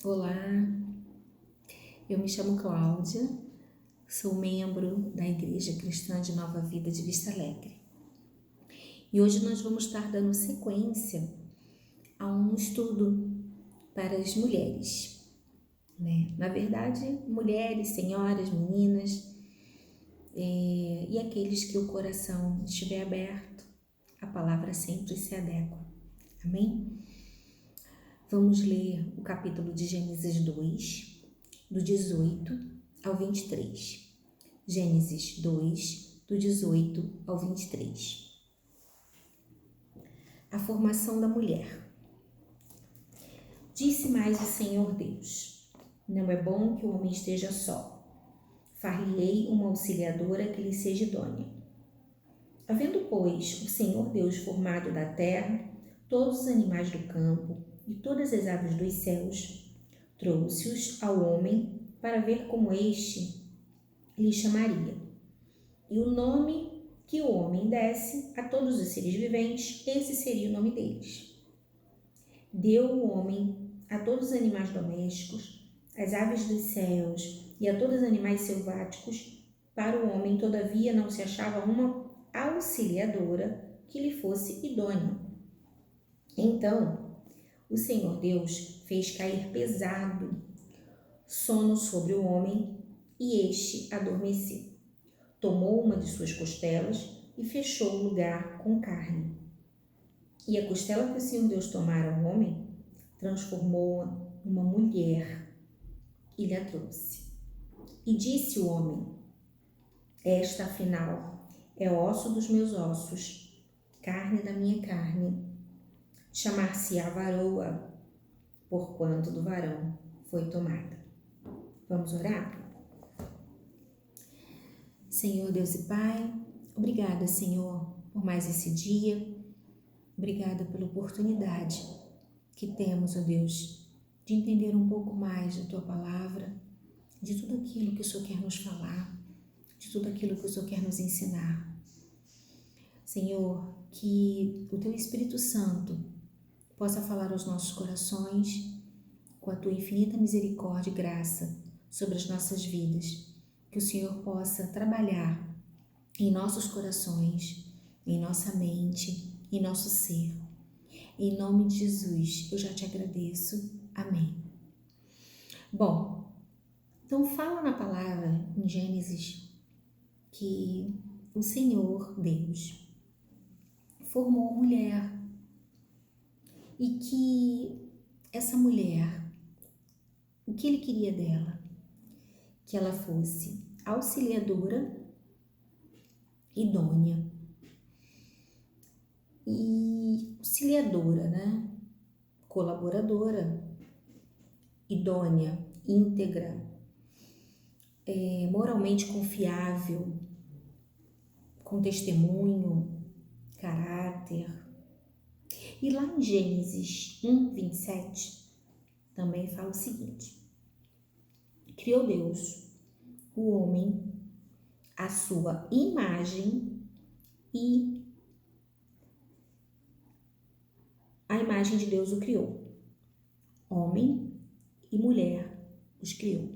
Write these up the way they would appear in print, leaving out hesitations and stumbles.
Olá, eu me chamo Cláudia, sou membro da Igreja Cristã de Nova Vida de Vista Alegre. E hoje nós vamos estar dando sequência a um estudo para as mulheres, né? Na verdade, mulheres, senhoras, meninas, e aqueles que o coração estiver aberto, a palavra sempre se adequa. Amém? Vamos ler o capítulo de Gênesis 2, do 18 ao 23. Gênesis 2, do 18 ao 23. A formação da mulher. Disse mais o Senhor Deus: não é bom que o homem esteja só. Far-lhe-ei uma auxiliadora que lhe seja idônea. Havendo, pois, o Senhor Deus formado da terra todos os animais do campo e todas as aves dos céus, trouxe-os ao homem para ver como este lhe chamaria. E o nome que o homem desse a todos os seres viventes, esse seria o nome deles. Deu o homem a todos os animais domésticos, às aves dos céus e a todos os animais selváticos. Para o homem, todavia, não se achava uma auxiliadora que lhe fosse idônea. Então, o Senhor Deus fez cair pesado sono sobre o homem e este adormeceu. Tomou uma de suas costelas e fechou o lugar com carne. E a costela que o Senhor Deus tomara ao homem, transformou-a numa mulher e lhe a trouxe. E disse o homem: esta, afinal, é osso dos meus ossos, carne da minha carne. Chamar-se-á varoa, porquanto do varão foi tomada. Vamos orar? Senhor Deus e Pai, obrigada, Senhor, por mais esse dia. Obrigada pela oportunidade que temos, ó Deus, de entender um pouco mais da Tua palavra, de tudo aquilo que o Senhor quer nos falar, de tudo aquilo que o Senhor quer nos ensinar. Senhor, que o Teu Espírito Santo possa falar aos nossos corações com a Tua infinita misericórdia e graça sobre as nossas vidas. Que o Senhor possa trabalhar em nossos corações, em nossa mente, em nosso ser. Em nome de Jesus, eu já te agradeço. Amém. Bom, então fala na palavra em Gênesis que o Senhor Deus formou a mulher e que essa mulher, o que Ele queria dela? Que ela fosse auxiliadora, idônea e auxiliadora, né? Colaboradora, idônea, íntegra, moralmente confiável, com testemunho, caráter. E lá em Gênesis 1, 27, também fala o seguinte: criou Deus o homem à sua imagem e a imagem de Deus o criou. Homem e mulher os criou.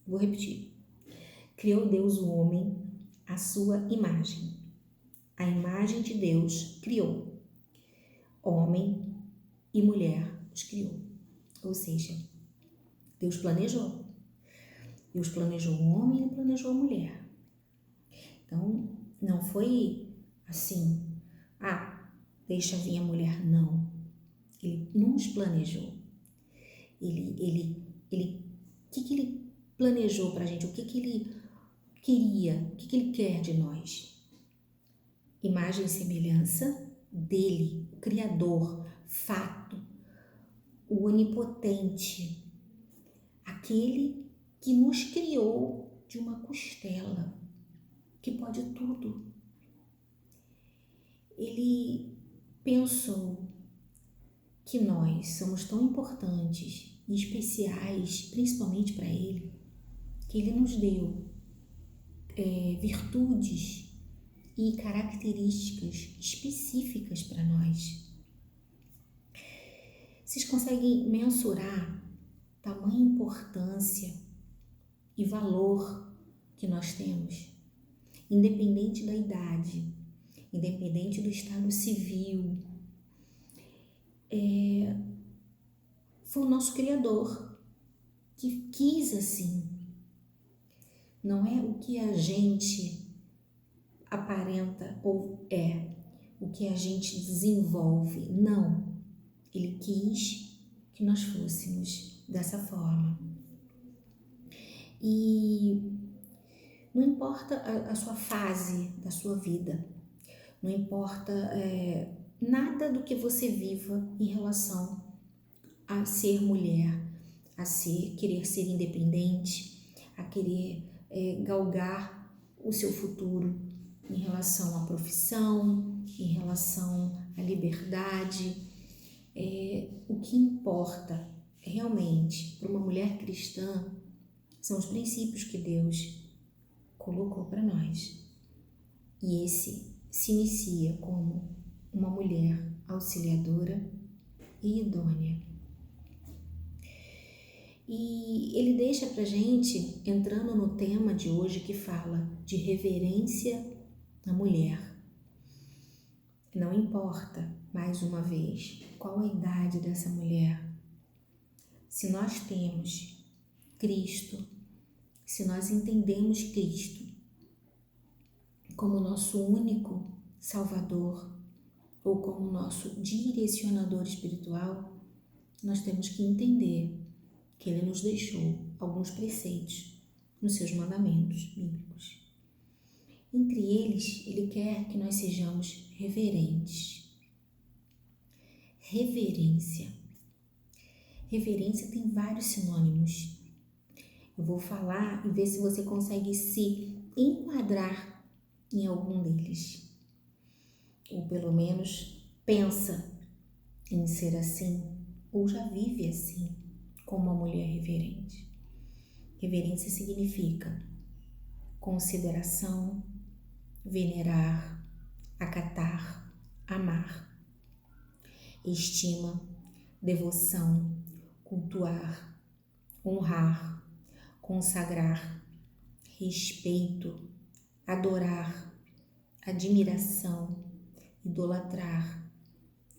Vou repetir. Criou Deus o homem à sua imagem. A imagem de Deus criou. Homem e mulher os criou. Ou seja, Deus planejou. Deus planejou o homem e planejou a mulher. Então, não foi assim, deixa vir a mulher, não. Ele nos planejou. O que ele planejou pra gente? O que ele queria? O que ele quer de nós? Imagem e semelhança dele, o Criador, fato, o onipotente, aquele que nos criou de uma costela, que pode tudo. Ele pensou que nós somos tão importantes e especiais, principalmente para Ele, que Ele nos deu virtudes e características específicas para nós. Vocês conseguem mensurar tamanha importância e valor que nós temos, independente da idade, independente do estado civil. Foi o nosso Criador que quis assim. Não é o que a gente aparenta ou o que a gente desenvolve. Não. Ele quis que nós fôssemos dessa forma. E não importa a sua fase da sua vida, não importa nada do que você viva em relação a ser mulher, a querer ser independente, a querer galgar o seu futuro em relação à profissão, em relação à liberdade. O que importa realmente para uma mulher cristã são os princípios que Deus colocou para nós. E esse se inicia como uma mulher auxiliadora e idônea. E ele deixa pra gente, entrando no tema de hoje que fala de reverência à mulher. Não importa, mais uma vez, qual a idade dessa mulher. Se nós temos Cristo, se nós entendemos Cristo como nosso único Salvador ou como nosso direcionador espiritual, nós temos que entender que Ele nos deixou alguns preceitos nos seus mandamentos bíblicos. Entre eles, Ele quer que nós sejamos reverentes. Reverência. Reverência tem vários sinônimos. Eu vou falar e ver se você consegue se enquadrar em algum deles. Ou pelo menos pensa em ser assim, ou já vive assim, como uma mulher reverente. Reverência significa consideração, venerar, acatar, amar, estima, devoção, cultuar, honrar, consagrar, respeito, adorar, admiração, idolatrar,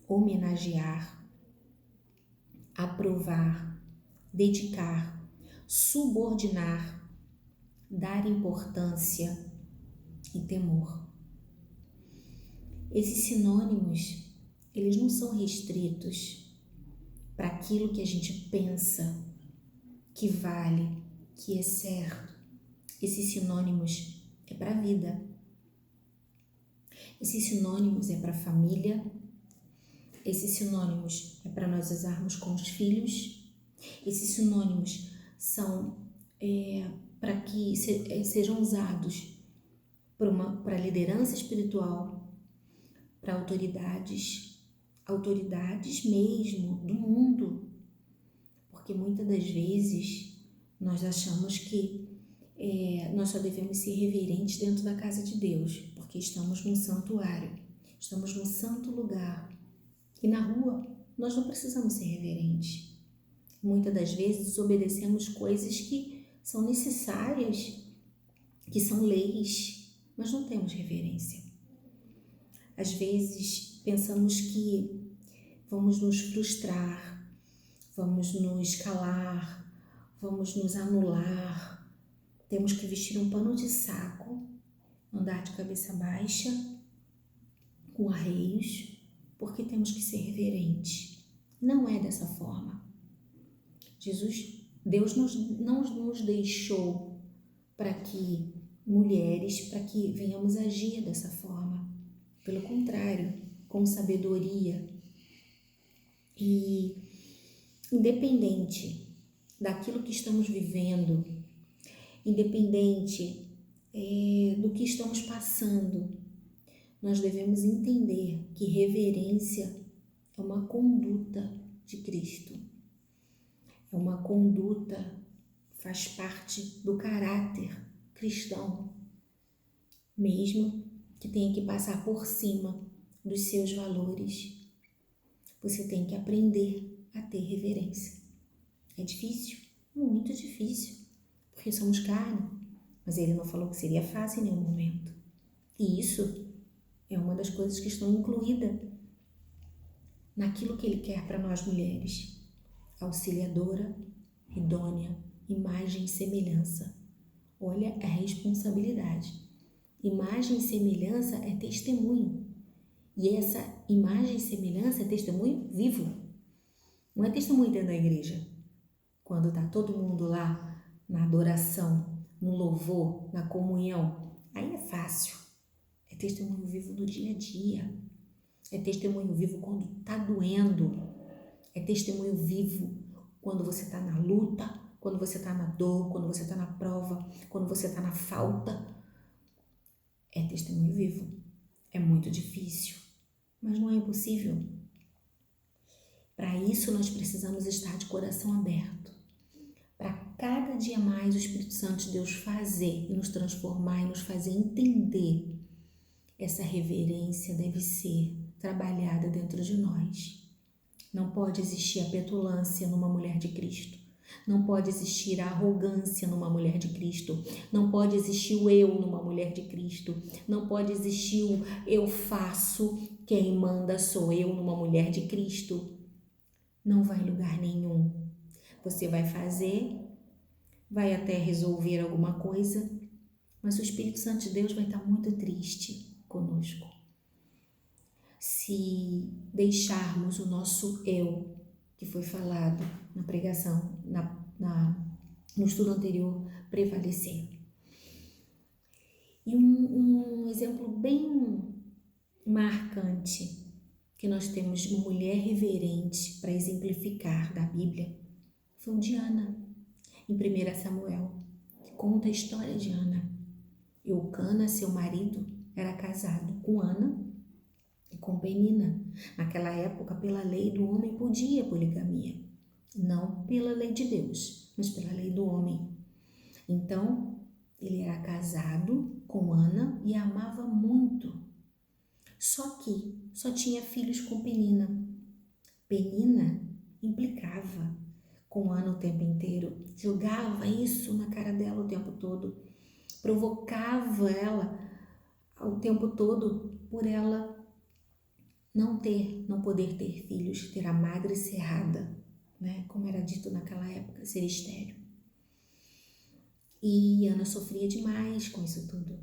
homenagear, aprovar, dedicar, subordinar, dar importância e temor. Esses sinônimos, eles não são restritos para aquilo que a gente pensa que vale, que é certo. Esses sinônimos é para a vida. Esses sinônimos é para a família. Esses sinônimos é para nós usarmos com os filhos. Esses sinônimos são para que sejam usados para liderança espiritual, para autoridades mesmo do mundo. Porque muitas das vezes nós achamos que nós só devemos ser reverentes dentro da casa de Deus, porque estamos num santuário, estamos num santo lugar. E na rua nós não precisamos ser reverentes. Muitas das vezes desobedecemos coisas que são necessárias, que são leis, mas não temos reverência. Às vezes pensamos que vamos nos frustrar, vamos nos calar, vamos nos anular. Temos que vestir um pano de saco, andar de cabeça baixa, com arreios, porque temos que ser reverentes. Não é dessa forma. Deus não nos deixou para que venhamos agir dessa forma. Pelo contrário, com sabedoria. E independente daquilo que estamos vivendo, independente do que estamos passando, nós devemos entender que reverência é uma conduta de Cristo. É uma conduta, faz parte do caráter cristão, mesmo que tenha que passar por cima dos seus valores. Você tem que aprender a ter reverência. É difícil, muito difícil, porque somos carne, mas ele não falou que seria fácil em nenhum momento. E isso é uma das coisas que estão incluídas naquilo que ele quer para nós mulheres. Auxiliadora, idônea, imagem e semelhança. Olha a responsabilidade. Imagem e semelhança é testemunho. E essa imagem e semelhança é testemunho vivo. Não é testemunho dentro da igreja. Quando está todo mundo lá na adoração, no louvor, na comunhão, aí é fácil. É testemunho vivo do dia a dia. É testemunho vivo quando está doendo. É testemunho vivo quando você está na luta, quando você está na dor, quando você está na prova, quando você está na falta. É testemunho vivo. É muito difícil, mas não é impossível. Para isso nós precisamos estar de coração aberto. Para cada dia mais o Espírito Santo de Deus fazer e nos transformar e nos fazer entender. Essa reverência deve ser trabalhada dentro de nós. Não pode existir a petulância numa mulher de Cristo. Não pode existir a arrogância numa mulher de Cristo. Não pode existir o eu numa mulher de Cristo. Não pode existir o eu faço, quem manda sou eu numa mulher de Cristo. Não vai em lugar nenhum. Você vai fazer, vai até resolver alguma coisa, mas o Espírito Santo de Deus vai estar muito triste conosco. Se deixarmos o nosso eu, que foi falado na pregação, no estudo anterior, prevalecer. E um exemplo bem marcante que nós temos de uma mulher reverente para exemplificar da Bíblia foi o de Ana, em 1 Samuel, que conta a história de Ana. Eucana, seu marido, era casado com Ana e com Penina. Naquela época, pela lei do homem, podia poligamia. Não pela lei de Deus, mas pela lei do homem. Então, ele era casado com Ana e a amava muito. Só que só tinha filhos com Penina. Penina implicava com Ana o tempo inteiro, jogava isso na cara dela o tempo todo, provocava ela o tempo todo por ela não poder ter filhos, ter a madre cerrada, né? Como era dito naquela época, ser estéril. E Ana sofria demais com isso tudo.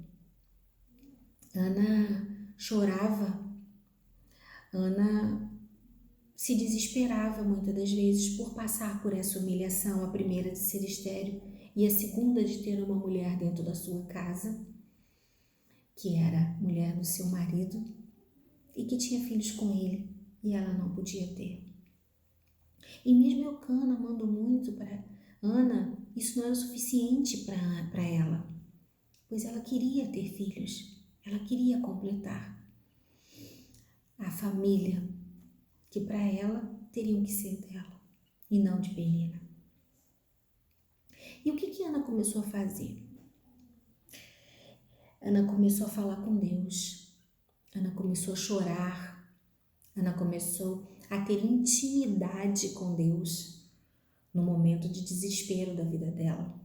Ana chorava, Ana se desesperava muitas das vezes por passar por essa humilhação, a primeira de ser estéril e a segunda de ter uma mulher dentro da sua casa, que era mulher do seu marido e que tinha filhos com ele e ela não podia ter. E mesmo Eucana amando muito para Ana, isso não era o suficiente para ela, pois ela queria ter filhos, ela queria completar a família que para ela teriam que ser dela e não de Penina. E o que Ana começou a fazer? Ana começou a falar com Deus, Ana começou a chorar, Ana começou a ter intimidade com Deus no momento de desespero da vida dela,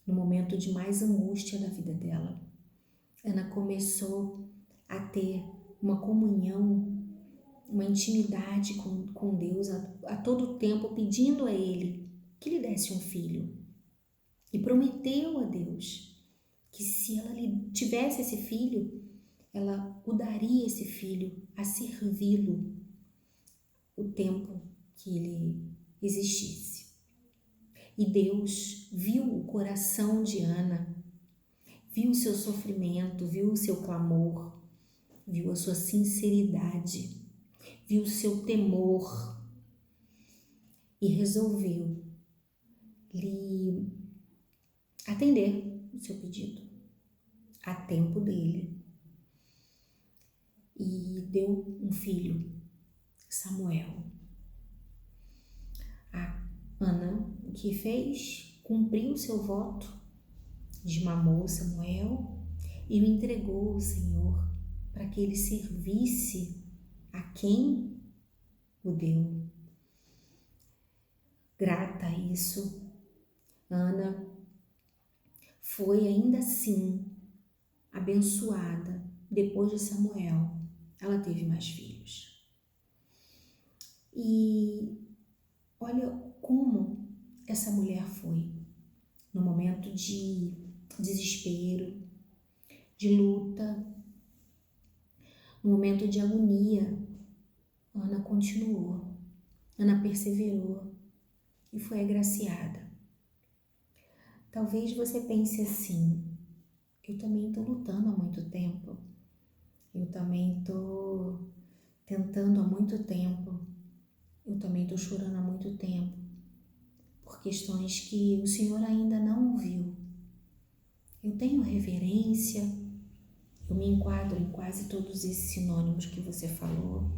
no momento de mais angústia da vida dela. Ana começou a ter uma comunhão, uma intimidade com Deus a todo tempo, pedindo a Ele que lhe desse um filho. E prometeu a Deus que se ela lhe tivesse esse filho, ela o daria esse filho a servi-lo o tempo que ele existisse. E Deus viu o coração de Ana, viu o seu sofrimento, viu o seu clamor, viu a sua sinceridade, viu o seu temor e resolveu lhe atender o seu pedido a tempo dele. E deu um filho, Samuel. A Ana, o que fez? Cumpriu o seu voto, desmamou Samuel e o entregou ao Senhor para que ele servisse a quem o deu. Grata grata a isso. Ana foi ainda assim abençoada. Depois de Samuel, ela teve mais filhos. E olha como essa mulher foi no momento de desespero, de luta, no momento de agonia. Ana continuou, Ana perseverou e foi agraciada. Talvez você pense assim: eu também estou lutando há muito tempo, eu também estou tentando há muito tempo, eu também estou chorando há muito tempo, por questões que o Senhor ainda não ouviu. Eu tenho reverência, eu me enquadro em quase todos esses sinônimos que você falou,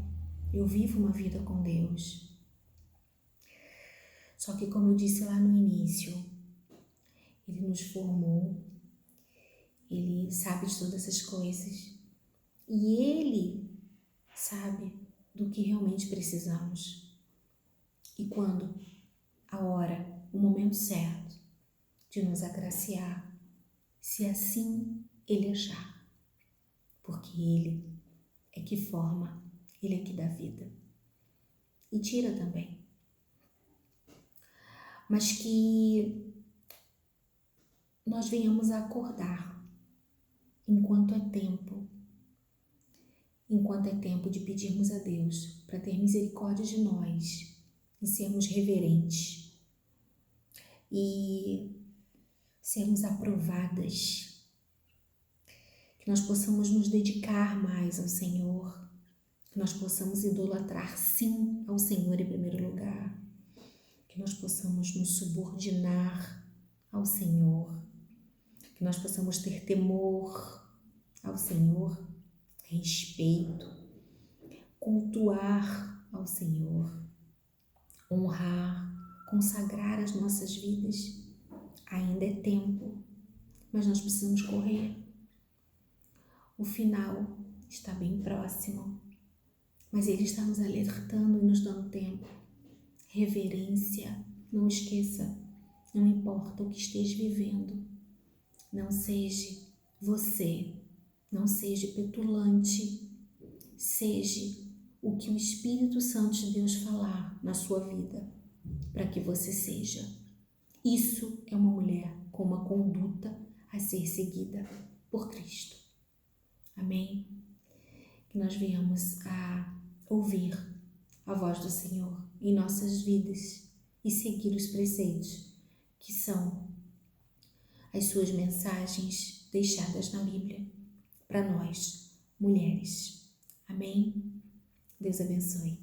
eu vivo uma vida com Deus. Só que, como eu disse lá no início, Ele nos formou, Ele sabe de todas essas coisas e Ele sabe do que realmente precisamos. E quando a hora, o momento certo de nos agraciar, se assim Ele achar, porque Ele é que forma, Ele é que dá vida e tira também. Mas que nós venhamos a acordar enquanto é tempo de pedirmos a Deus para ter misericórdia de nós e sermos reverentes e sermos aprovadas, que nós possamos nos dedicar mais ao Senhor, que nós possamos idolatrar sim ao Senhor em primeiro lugar, que nós possamos nos subordinar ao Senhor, que nós possamos ter temor ao Senhor, respeito, cultuar ao Senhor, honrar, consagrar as nossas vidas. Ainda é tempo, mas nós precisamos correr. O final está bem próximo, mas Ele está nos alertando e nos dando tempo. Reverência, não esqueça, não importa o que esteja vivendo, não seja você, não seja petulante, seja o que o Espírito Santo de Deus falar na sua vida, para que você seja. Isso é uma mulher com uma conduta a ser seguida por Cristo. Amém? Que nós venhamos a ouvir a voz do Senhor em nossas vidas e seguir os preceitos que são as suas mensagens deixadas na Bíblia para nós, mulheres. Amém? Deus abençoe.